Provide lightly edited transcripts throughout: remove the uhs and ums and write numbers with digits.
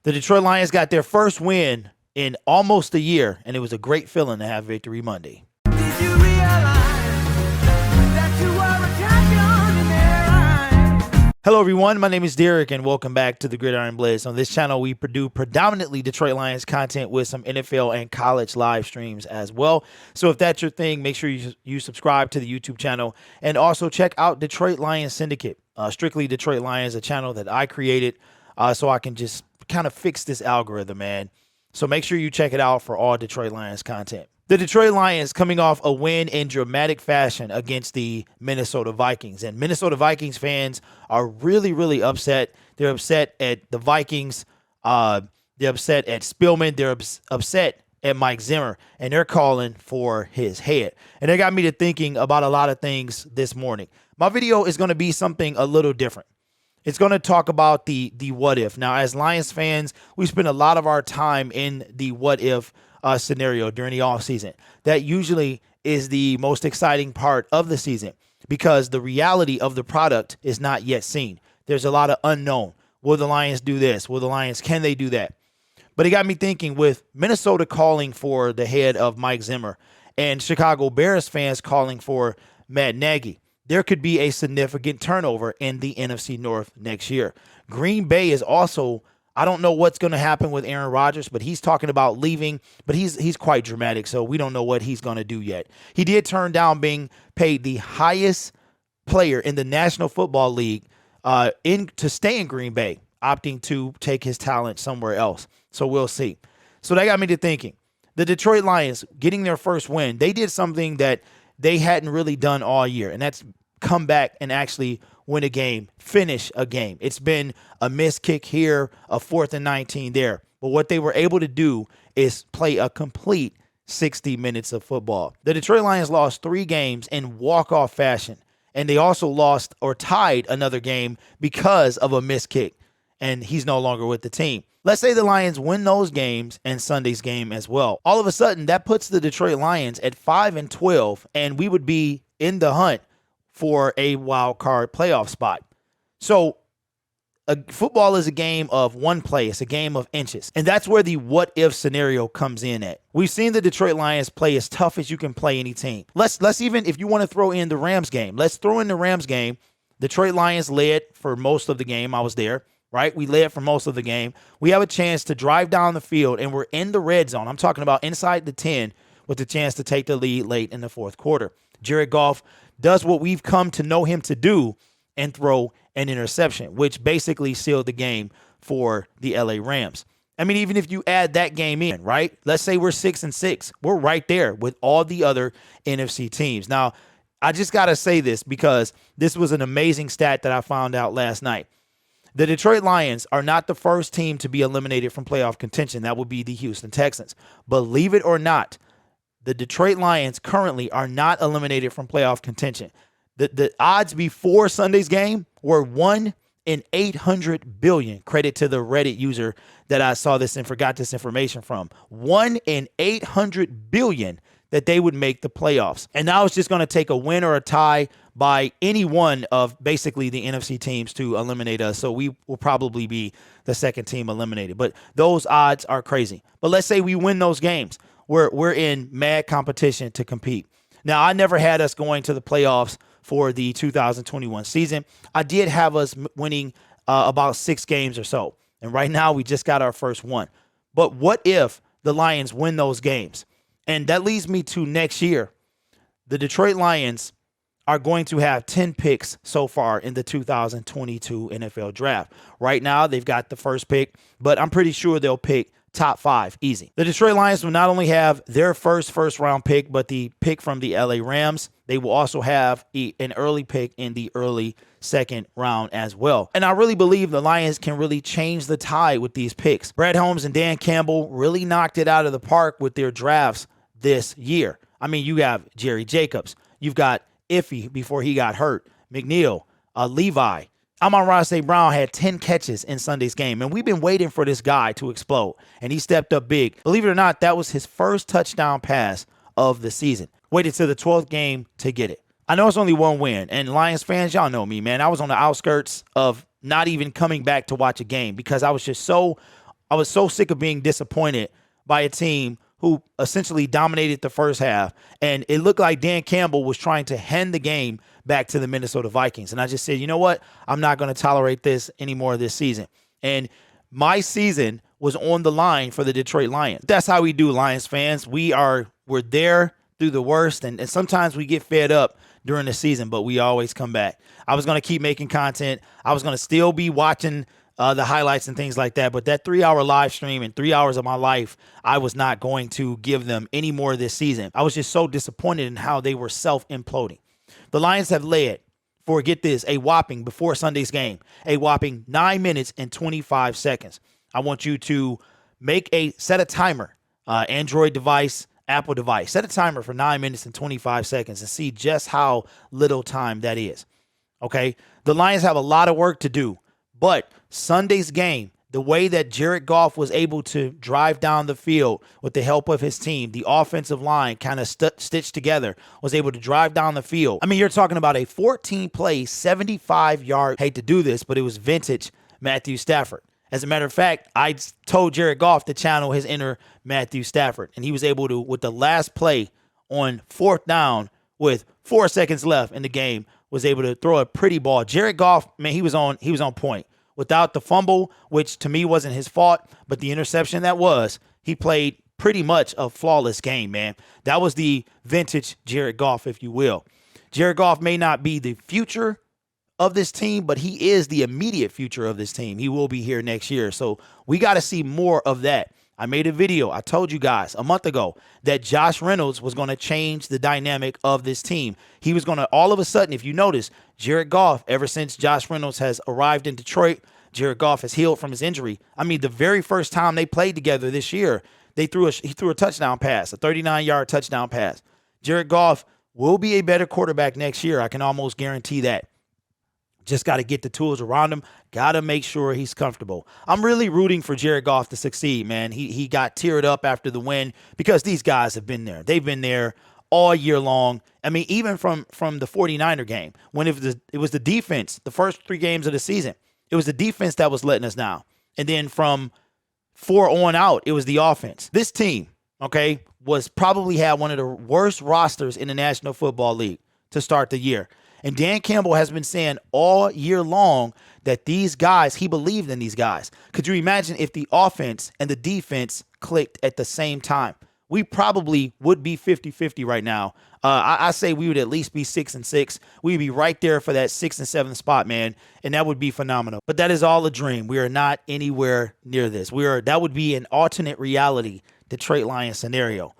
The Detroit Lions got their first win in almost a year, and it was a great feeling to have Victory Monday. Did you realize that you were a champion in their eyes? Hello, everyone. My name is Derek, and welcome back to the Gridiron Blitz. On this channel, we produce predominantly Detroit Lions content with some NFL and college live streams as well. So if that's your thing, make sure you subscribe to the YouTube channel and also check out Detroit Lions Syndicate, Strictly Detroit Lions, a channel that I created so I can just kind of fix this algorithm, man. So make sure you check it out for all Detroit Lions content. The Detroit Lions coming off a win in dramatic fashion against the Minnesota Vikings. And Minnesota Vikings fans are really upset. They're upset at the Vikings. They're upset at Spielman. They're upset at Mike Zimmer. And they're calling for his head. And it got me to thinking about a lot of things this morning. My video is going to be something a little different. It's going to talk about the what if. Now, as Lions fans, we spend a lot of our time in the what if scenario during the offseason. That usually is the most exciting part of the season because the reality of the product is not yet seen. There's a lot of unknown. Will the Lions do this? Can they do that? But it got me thinking with Minnesota calling for the head of Mike Zimmer and Chicago Bears fans calling for Matt Nagy, there could be a significant turnover in the NFC North next year. Green Bay is also, I don't know what's going to happen with Aaron Rodgers, but he's talking about leaving, but he's quite dramatic, so we don't know what he's going to do yet. He did turn down being paid the highest player in the National Football League to stay in Green Bay, opting to take his talent somewhere else. So we'll see. So that got me to thinking. The Detroit Lions getting their first win, they did something that they hadn't really done all year, and that's come back and actually win a game, finish a game. It's been a missed kick here, a 4th and 19 there. But what they were able to do is play a complete 60 minutes of football. The Detroit Lions lost 3 games in walk-off fashion, and they also lost or tied another game because of a missed kick, and he's no longer with the team. Let's say the Lions win those games and Sunday's game as well. All of a sudden, that puts the Detroit Lions at 5-12, and we would be in the hunt for a wild card playoff spot. So football is a game of one play. It's a game of inches. And that's where the what-if scenario comes in at. We've seen the Detroit Lions play as tough as you can play any team. Let's even, if you want to throw in the Rams game, let's throw in the Rams game. Detroit Lions led for most of the game. I was there. Right? We led for most of the game. We have a chance to drive down the field, and we're in the red zone. I'm talking about inside the 10 with the chance to take the lead late in the 4th quarter. Jared Goff does what we've come to know him to do and throw an interception, which basically sealed the game for the LA Rams. I mean, even if you add that game in, right? Let's say we're 6-6. We're right there with all the other NFC teams. Now, I just got to say this because this was an amazing stat that I found out last night. The Detroit Lions are not the first team to be eliminated from playoff contention. That would be the Houston Texans. Believe it or not, the Detroit Lions currently are not eliminated from playoff contention. The odds before Sunday's game were 1 in 800 billion. Credit to the Reddit user that I saw this and forgot this information from. 1 in 800 billion that they would make the playoffs. And now it's just going to take a win or a tie by any one of basically the NFC teams to eliminate us. So we will probably be the second team eliminated. But those odds are crazy. But let's say we win those games. We're in mad competition to compete. Now, I never had us going to the playoffs for the 2021 season. I did have us winning about 6 games or so. And right now we just got our first one. But what if the Lions win those games? And that leads me to next year. The Detroit Lions are going to have 10 picks so far in the 2022 NFL draft. Right now, they've got the first pick, but I'm pretty sure they'll pick top 5 easy. The Detroit Lions will not only have their first round pick, but the pick from the LA Rams. They will also have an early pick in the early 2nd round as well. And I really believe the Lions can really change the tide with these picks. Brad Holmes and Dan Campbell really knocked it out of the park with their drafts this year. I mean, you have Jerry Jacobs. You've got Iffy before he got hurt. McNeil, Levi. Amon-Ra St. Brown had 10 catches in Sunday's game, and we've been waiting for this guy to explode, and he stepped up big. Believe it or not, that was his first touchdown pass of the season. Waited to the 12th game to get it. I know it's only one win, and Lions fans, y'all know me, man. I was on the outskirts of not even coming back to watch a game because I was just so I was so sick of being disappointed by a team who essentially dominated the first half, and it looked like Dan Campbell was trying to hand the game back to the Minnesota Vikings. And I just said, you know what? I'm not going to tolerate this anymore this season. And my season was on the line for the Detroit Lions. That's how we do, Lions fans. We're there through the worst, and sometimes we get fed up during the season, but we always come back. I was going to keep making content. I was going to still be watching the highlights and things like that, but that 3-hour live stream and 3 hours of my life, I was not going to give them any more this season. I was just so disappointed in how they were self-imploding. The Lions have led for, get this, a whopping, before Sunday's game, a whopping 9 minutes and 25 seconds. I want you to set a timer, Android device, Apple device, set a timer for 9 minutes and 25 seconds and see just how little time that is. Okay. The Lions have a lot of work to do, but Sunday's game, the way that Jared Goff was able to drive down the field with the help of his team, the offensive line kind of stitched together, was able to drive down the field. I mean, you're talking about a 14-play, 75-yard, hate to do this, but it was vintage Matthew Stafford. As a matter of fact, I told Jared Goff to channel his inner Matthew Stafford, and he was able to, with the last play on 4th down with 4 seconds left in the game, was able to throw a pretty ball. Jared Goff, man, he was on point. Without the fumble, which to me wasn't his fault, but the interception he played pretty much a flawless game, man. That was the vintage Jared Goff, if you will. Jared Goff may not be the future of this team, but he is the immediate future of this team. He will be here next year. So we got to see more of that. I made a video. I told you guys a month ago that Josh Reynolds was going to change the dynamic of this team. He was going to, all of a sudden, if you notice, Jared Goff, ever since Josh Reynolds has arrived in Detroit, Jared Goff has healed from his injury. I mean, the very first time they played together this year, he threw a touchdown pass, a 39-yard touchdown pass. Jared Goff will be a better quarterback next year. I can almost guarantee that. Just got to get the tools around him. Got to make sure he's comfortable. I'm really rooting for Jared Goff to succeed, man. He got teared up after the win because these guys have been there. They've been there all year long. I mean, even from the 49er game, when it was the defense, the first 3 games of the season, it was the defense that was letting us down. And then from 4 on out, it was the offense. This team, okay, probably had one of the worst rosters in the National Football League to start the year. And Dan Campbell has been saying all year long that these guys, he believed in these guys. Could you imagine if the offense and the defense clicked at the same time? We probably would be 50-50 right now. I say we would at least be 6-6. We'd be right there for that 6th and 7th spot, man. And that would be phenomenal. But that is all a dream. We are not anywhere near this. That would be an alternate reality Detroit Lions scenario.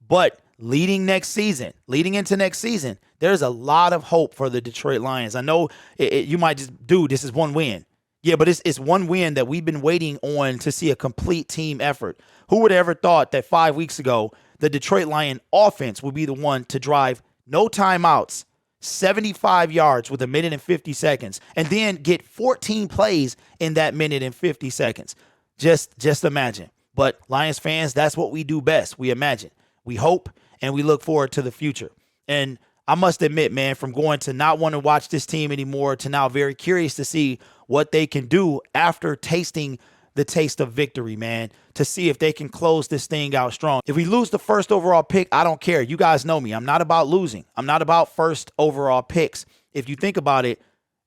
But leading into next season, there's a lot of hope for the Detroit Lions. I know you might just, dude, this is one win. Yeah, but it's one win that we've been waiting on to see a complete team effort. Who would have ever thought that 5 weeks ago, the Detroit Lion offense would be the one to drive no timeouts, 75 yards with 1 minute and 50 seconds, and then get 14 plays in that 1 minute and 50 seconds. Just imagine. But Lions fans, that's what we do best. We imagine, we hope, and we look forward to the future. And I must admit, man, from going to not want to watch this team anymore to now very curious to see what they can do after tasting the taste of victory, man, to see if they can close this thing out strong. If we lose the first overall pick, I don't care. You guys know me. I'm not about losing. I'm not about first overall picks. If you think about it,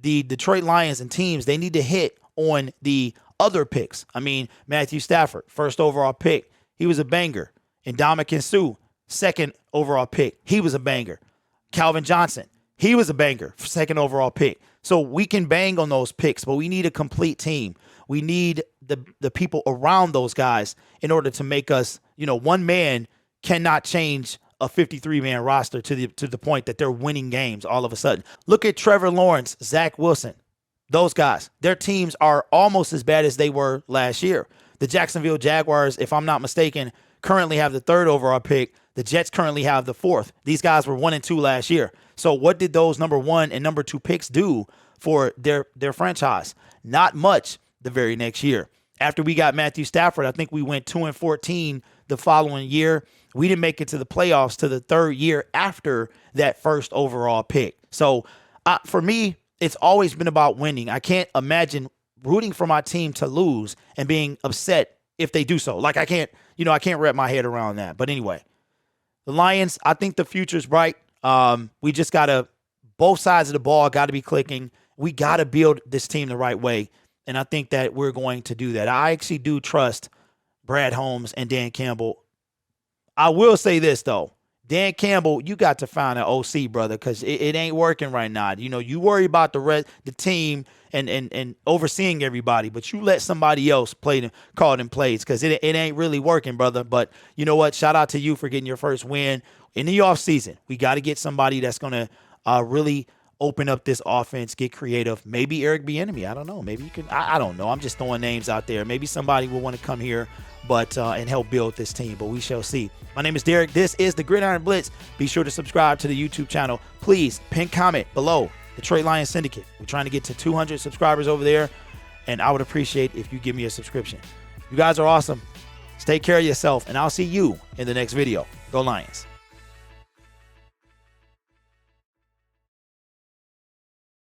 the Detroit Lions and teams, they need to hit on the other picks. I mean, Matthew Stafford, first overall pick. He was a banger. And Ndamukong Suh, second overall pick. He was a banger. Calvin Johnson, he was a banger, second overall pick. So we can bang on those picks, but we need a complete team. We need the people around those guys in order to make us, one man cannot change a 53-man roster to the point that they're winning games all of a sudden. Look at Trevor Lawrence, Zach Wilson. Those guys, their teams are almost as bad as they were last year. The Jacksonville Jaguars, if I'm not mistaken, currently have the 3rd overall pick. The Jets currently have the 4th. These guys were 1 and 2 last year. So what did those number 1 and number 2 picks do for their franchise? Not much the very next year. After we got Matthew Stafford, I think we went 2-14 the following year. We didn't make it to the playoffs to the 3rd year after that 1st overall pick. So for me, it's always been about winning. I can't imagine rooting for my team to lose and being upset if they do so. Like I can't wrap my head around that. But anyway, the Lions, I think the future's bright. We just gotta, both sides of the ball got to be clicking. We got to build this team the right way. And I think that we're going to do that. I actually do trust Brad Holmes and Dan Campbell. I will say this, though. Dan Campbell, you got to find an OC, brother, because it ain't working right now. You know, you worry about the team and overseeing everybody, but you let somebody else call them plays because it ain't really working, brother. But you know what? Shout out to you for getting your first win in the offseason. We got to get somebody that's going to really open up this offense, get creative. Maybe Eric Bieniemy. I don't know. Maybe you can. I don't know. I'm just throwing names out there. Maybe somebody will want to come here, but and help build this team. But we shall see. My name is Derek. This is the Gridiron Blitz. Be sure to subscribe to the YouTube channel. Please pin comment below. Detroit Lions Syndicate. We're trying to get to 200 subscribers over there, and I would appreciate if you give me a subscription. You guys are awesome. Take care of yourself, and I'll see you in the next video. Go Lions.